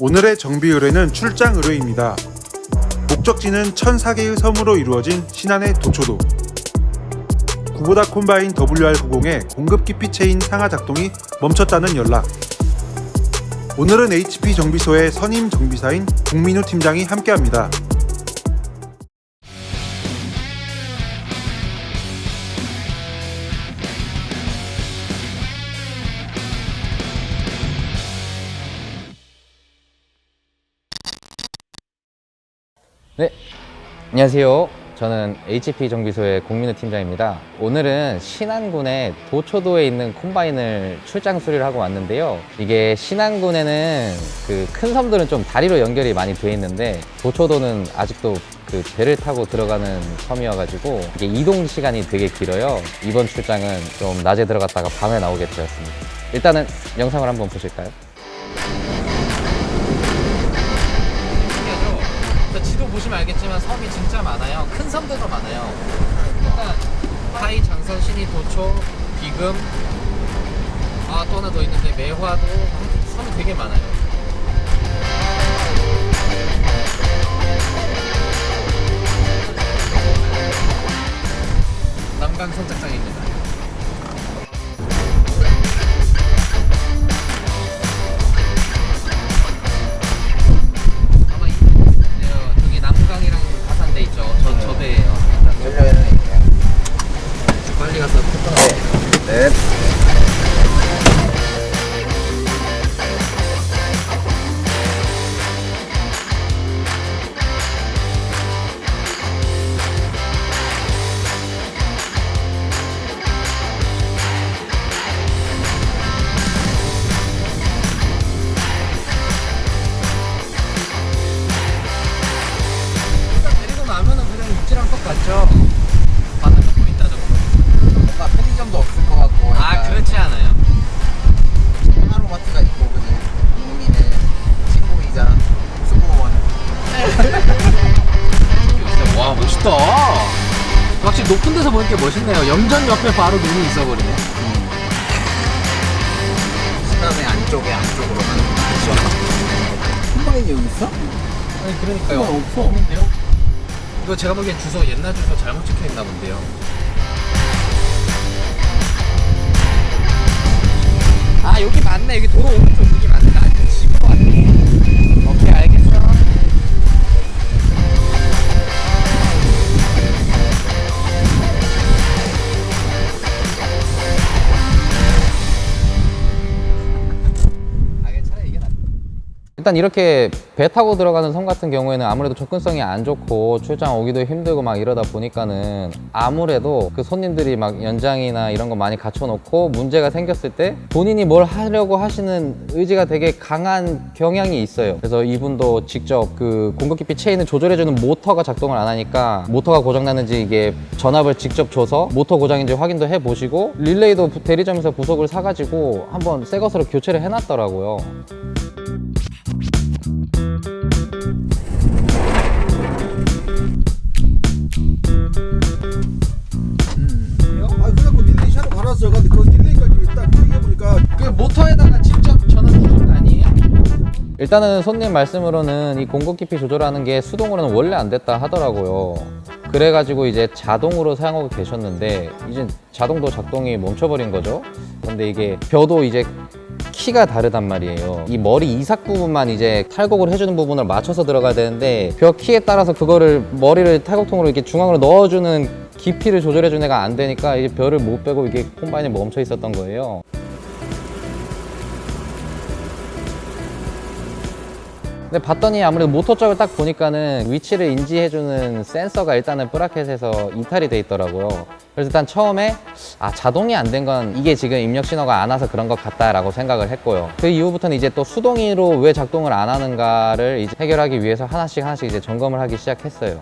오늘의 정비 의뢰는 출장 의뢰입니다. 목적지는 1004개의 섬으로 이루어진 신안의 도초도. 구보다 콤바인 WR90의 공급 기피 체인 상하 작동이 멈췄다는 연락. 오늘은 HP 정비소의 선임 정비사인 국민우 팀장이 함께합니다. 네, 안녕하세요. 저는 HP 정비소의 공민우 팀장입니다. 오늘은 신안군의 도초도에 있는 콤바인을 출장 수리를 하고 왔는데요. 이게 신안군에는 그 큰 섬들은 좀 다리로 연결이 많이 돼 있는데 도초도는 아직도 그 배를 타고 들어가는 섬이어가지고 이게 이동 시간이 되게 길어요. 이번 출장은 좀 낮에 들어갔다가 밤에 나오게 되었습니다. 일단은 영상을 한번 보실까요? 지도 보시면 알겠지만 섬이 진짜 많아요. 큰 섬들도 많아요. 일단 타이, 장선, 신이, 도초, 비금, 또 하나 더 있는데 매화도, 섬이 되게 많아요. 남강 선착장입니다. 저 배예요. 빨리 가서 네. 데리고 나면은 그냥 입질한 것 같죠? 바다가 보인다 정도. 뭔가 편의점도 없을 것 같고. 그렇지 않아요. 하루마트가 있고 그냥 국민의 친구이자 수고원. 와, 멋있다. 확실히 높은 데서 보니까 멋있네요. 염전 옆에 바로 눈이 있어버리네. 시간의 안쪽으로 가는 거죠. 콤바인이 여기 있어? 아니, 그러니까요. 없어. 없는데요? 이거 제가 보기엔 주소, 옛날 주소 잘못 찍혀있나 본데요. 여기 맞네. 여기 도로 오른쪽 여기 맞네. 나 집으로 왔네. 오케이, 알겠어. 차라리 이게 낫다. 일단 이렇게 배 타고 들어가는 섬 같은 경우에는 아무래도 접근성이 안 좋고 출장 오기도 힘들고 막 이러다 보니까는 아무래도 그 손님들이 막 연장이나 이런 거 많이 갖춰놓고 문제가 생겼을 때 본인이 뭘 하려고 하시는 의지가 되게 강한 경향이 있어요. 그래서 이분도 직접 그 공급 기피 체인을 조절해주는 모터가 작동을 안 하니까 모터가 고장났는지 이게 전압을 직접 줘서 모터 고장인지 확인도 해보시고 릴레이도 대리점에서 부속을 사가지고 한번 새 것으로 교체를 해놨더라고요. 그냥 뭐 딜레이 샤로 갈았어. 근데 그 딜레이까지 딱 얘기해보니까 그 모터에다가 직접 전환해주는 거 아니에요? 일단은 손님 말씀으로는 이 공급 깊이 조절하는 게 수동으로는 원래 안 됐다 하더라고요. 그래가지고 이제 자동으로 사용하고 계셨는데 이제 자동도 작동이 멈춰버린 거죠. 근데 이게 벼도 이제 키가 다르단 말이에요. 이 머리 이삭 부분만 이제 탈곡을 해주는 부분을 맞춰서 들어가야 되는데 벼 키에 따라서 그거를 머리를 탈곡통으로 이렇게 중앙으로 넣어주는 깊이를 조절해주는 애가 안 되니까 이제 벼를 못 빼고 이게 콤바인이 멈춰 있었던 거예요. 근데 봤더니 아무래도 모터 쪽을 딱 보니까는 위치를 인지해주는 센서가 일단은 브라켓에서 이탈이 돼 있더라고요. 그래서 일단 처음에 자동이 안 된 건 이게 지금 입력 신호가 안 와서 그런 것 같다라고 생각을 했고요. 그 이후부터는 이제 또 수동으로 왜 작동을 안 하는가를 이제 해결하기 위해서 하나씩 이제 점검을 하기 시작했어요.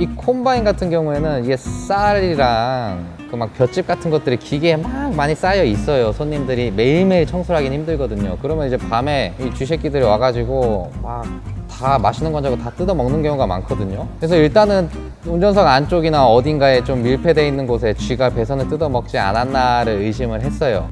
이 콤바인 같은 경우에는 이게 쌀이랑 또 막 볏짚 같은 것들이 기계에 막 많이 쌓여 있어요. 손님들이 매일매일 청소를 하긴 힘들거든요. 그러면 이제 밤에 이 쥐새끼들이 와가지고 막 다 맛있는 건 자고 다 뜯어 먹는 경우가 많거든요. 그래서 일단은 운전석 안쪽이나 어딘가에 좀 밀폐되어 있는 곳에 쥐가 배선을 뜯어 먹지 않았나를 의심을 했어요.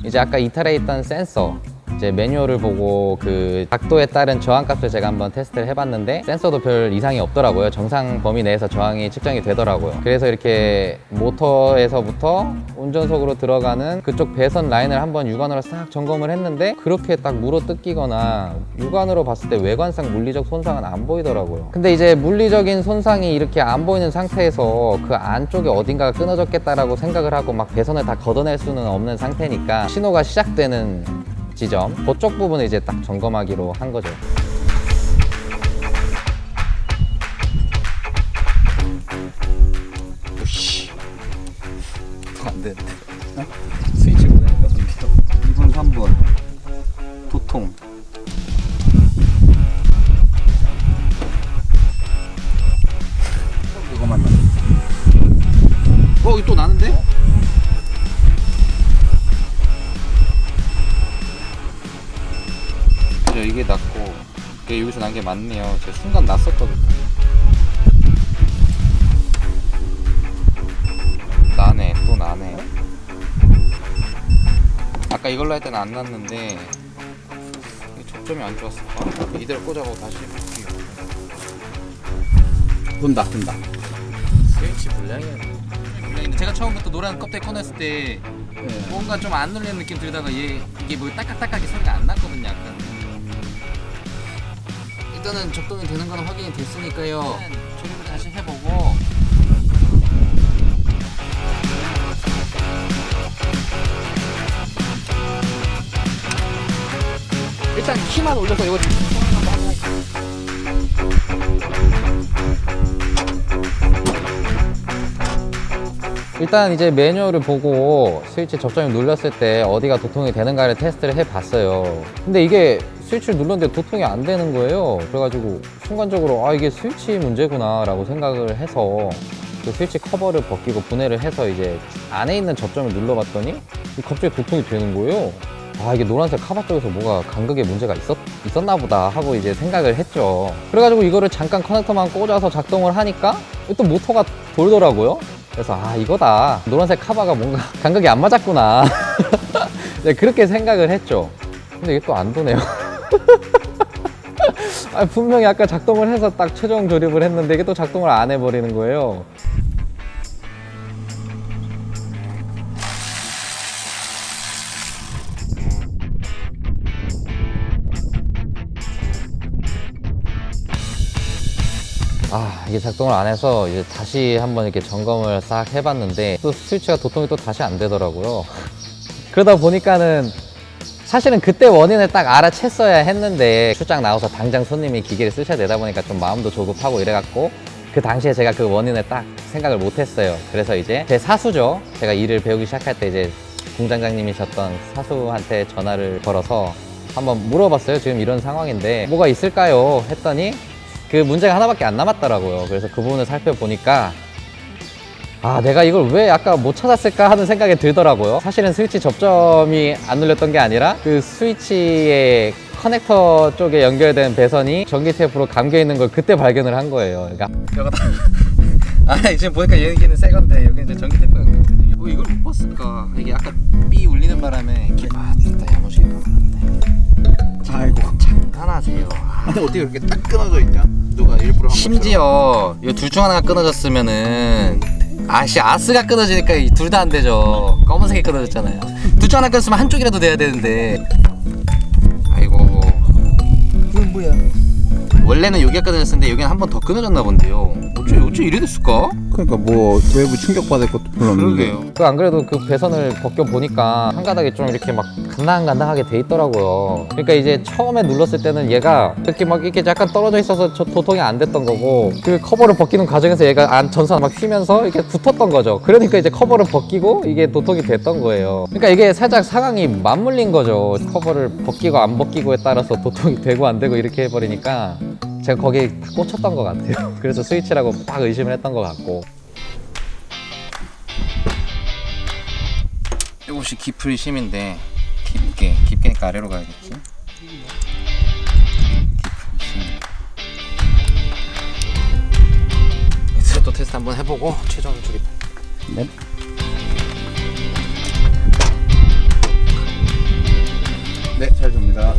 이제 아까 이탈해 있던 센서, 이제 매뉴얼을 보고 그 각도에 따른 저항값을 제가 한번 테스트를 해봤는데 센서도 별 이상이 없더라고요. 정상 범위 내에서 저항이 측정이 되더라고요. 그래서 이렇게 모터에서부터 운전석으로 들어가는 그쪽 배선 라인을 한번 육안으로 싹 점검을 했는데 그렇게 딱 물어 뜯기거나 육안으로 봤을 때 외관상 물리적 손상은 안 보이더라고요. 근데 이제 물리적인 손상이 이렇게 안 보이는 상태에서 그 안쪽에 어딘가가 끊어졌겠다라고 생각을 하고 막 배선을 다 걷어낼 수는 없는 상태니까 신호가 시작되는 지점, 그쪽 부분을 이제 딱 점검하기로 한 거죠. 오씨 안 되는데. 스위치 보내니까 좀 길어. 2번 3번 도통. 이거만 나. 이거 또 나는데? 이게 났고 이게 여기서 난 게 맞네요. 제가 순간 났었거든요. 나네, 또 나네. 아까 이걸로 할 때는 안 났는데 초점이 안 좋았어. 이대로 꽂아보고 다시 해볼게요. 돈다. 스위치 불량이야. 근데 제가 처음부터 노란 껍데기 꺼냈을 때 뭔가 좀 안 눌리는 느낌 들다가 이게 뭐 딱딱딱하게 소리가 안 났거든요. 약간. 일단은 적동이 되는 건 확인이 됐으니까요. 조립을 다시 해보고. 일단 키만 올려서 이거 일단 이제 매뉴얼을 보고 스위치 접점을 눌렀을 때 어디가 도통이 되는가를 테스트를 해봤어요. 근데 이게 스위치를 눌렀는데 도통이 안 되는 거예요. 그래가지고 순간적으로 아 이게 스위치 문제구나 라고 생각을 해서 그 스위치 커버를 벗기고 분해를 해서 이제 안에 있는 접점을 눌러봤더니 갑자기 도통이 되는 거예요. 아 이게 노란색 카바 쪽에서 뭐가 간극에 문제가 있었나 보다 하고 이제 생각을 했죠. 그래가지고 이거를 잠깐 커넥터만 꽂아서 작동을 하니까 또 모터가 돌더라고요. 그래서 아 이거다, 노란색 카바가 뭔가 간극이 안 맞았구나. 네, 그렇게 생각을 했죠. 근데 이게 또 안 도네요. 아, 분명히 아까 작동을 해서 딱 최종 조립을 했는데 이게 또 작동을 안 해버리는 거예요. 아 이게 작동을 안 해서 이제 다시 한번 이렇게 점검을 싹 해봤는데 또 스위치가 도통이 또 다시 안 되더라고요. 그러다 보니까는 사실은 그때 원인을 딱 알아챘어야 했는데 출장 나와서 당장 손님이 기계를 쓰셔야 되다 보니까 좀 마음도 조급하고 이래갖고 그 당시에 제가 그 원인을 딱 생각을 못했어요. 그래서 이제 제 사수죠, 제가 일을 배우기 시작할 때 이제 공장장님이셨던 사수한테 전화를 걸어서 한번 물어봤어요. 지금 이런 상황인데 뭐가 있을까요? 했더니 그 문제가 하나밖에 안 남았더라고요. 그래서 그 부분을 살펴보니까 아 내가 이걸 왜 아까 못 찾았을까 하는 생각이 들더라고요. 사실은 스위치 접점이 안 눌렸던 게 아니라 그 스위치의 커넥터 쪽에 연결된 배선이 전기 테이프로 감겨 있는 걸 그때 발견을 한 거예요. 그러니까 이거다. 아 지금 보니까 얘는 새 건데 여기 이제 전기 테이프가 있거든요. 이걸 못 봤을까? 이게 아까 삐 울리는 바람에 진짜 야무지게 박았네. 아이고 장난하세요. 근데 어떻게 그렇게 딱 끊어져 있냐? 누가 일부러 한 심지어 이 둘 중 하나가 끊어졌으면은 아스가 끊어지니까 둘 다 안 되죠. 검은색이 끊어졌잖아요. 둘 중 하나 끊었으면 한쪽이라도 돼야 되는데. 아이고. 이건 뭐야? 원래는 여기가 끊어졌었는데 여기는 한 번 더 끊어졌나 본데요. 어째 이래 됐을까? 그러니까 뭐 외부 충격 받을 것도 별로 없는데. 그러게요. 그 안 그래도 그 배선을 벗겨 보니까 한 가닥이 좀 이렇게 막 간당간당하게 돼 있더라고요. 그러니까 이제 처음에 눌렀을 때는 얘가 이렇게 막 이렇게 약간 떨어져 있어서 도통이 안 됐던 거고, 그 커버를 벗기는 과정에서 얘가 안 전선 막 휘면서 이렇게 붙었던 거죠. 그러니까 이제 커버를 벗기고 이게 도통이 됐던 거예요. 그러니까 이게 살짝 상황이 맞물린 거죠. 커버를 벗기고 안 벗기고에 따라서 도통이 되고 안 되고 이렇게 해버리니까 제가 거기에 다 꽂혔던 것 같아요. 그래서 스위치라고 딱 의심을 했던 것 같고. 이것이 깊을 심인데 깊게니까 아래로 가야겠지. 깊을 심. 이제 또 테스트 한번 해보고 최종 주기. 네. 네, 잘 됩니다.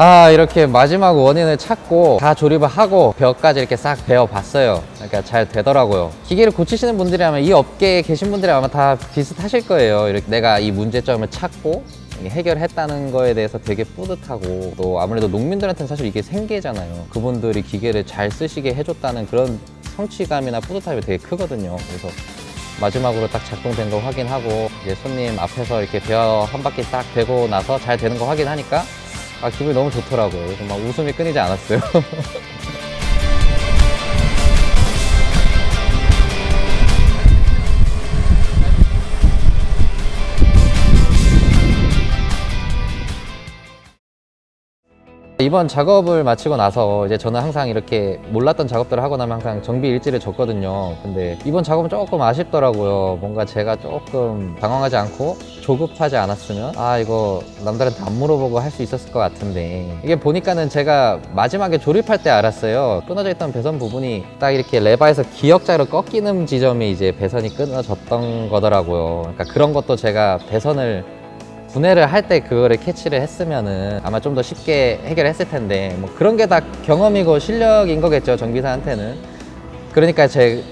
아, 이렇게 마지막 원인을 찾고 다 조립을 하고 벽까지 이렇게 싹 베어 봤어요. 그러니까 잘 되더라고요. 기계를 고치시는 분들이라면, 이 업계에 계신 분들이 아마 다 비슷하실 거예요. 이렇게 내가 이 문제점을 찾고 해결했다는 거에 대해서 되게 뿌듯하고, 또 아무래도 농민들한테는 사실 이게 생계잖아요. 그분들이 기계를 잘 쓰시게 해줬다는 그런 성취감이나 뿌듯함이 되게 크거든요. 그래서 마지막으로 딱 작동된 거 확인하고 이제 손님 앞에서 이렇게 베어 한 바퀴 딱 되고 나서 잘 되는 거 확인하니까 아, 기분이 너무 좋더라고요. 그래서 막 웃음이 끊이지 않았어요. 이번 작업을 마치고 나서 이제 저는 항상 이렇게 몰랐던 작업들을 하고 나면 항상 정비 일지를 적거든요. 근데 이번 작업은 조금 아쉽더라고요. 뭔가 제가 조금 당황하지 않고 조급하지 않았으면 이거 남들한테 안 물어보고 할 수 있었을 것 같은데, 이게 보니까는 제가 마지막에 조립할 때 알았어요. 끊어져 있던 배선 부분이 딱 이렇게 레바에서 기역자로 꺾이는 지점이 이제 배선이 끊어졌던 거더라고요. 그러니까 그런 것도 제가 배선을 분해를 할 때 그거를 캐치를 했으면은 아마 좀 더 쉽게 해결했을 텐데, 뭐 그런 게 다 경험이고 실력인 거겠죠, 정비사한테는. 그러니까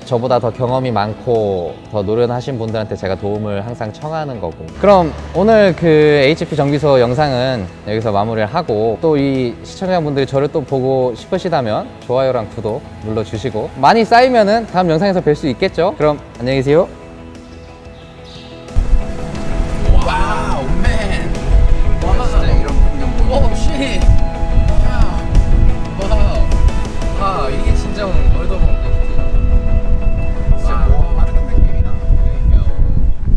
저보다 더 경험이 많고 더 노련하신 분들한테 제가 도움을 항상 청하는 거고. 그럼 오늘 그 HP 정비소 영상은 여기서 마무리를 하고, 또 이 시청자분들이 저를 또 보고 싶으시다면 좋아요랑 구독 눌러주시고, 많이 쌓이면은 다음 영상에서 뵐 수 있겠죠. 그럼 안녕히 계세요.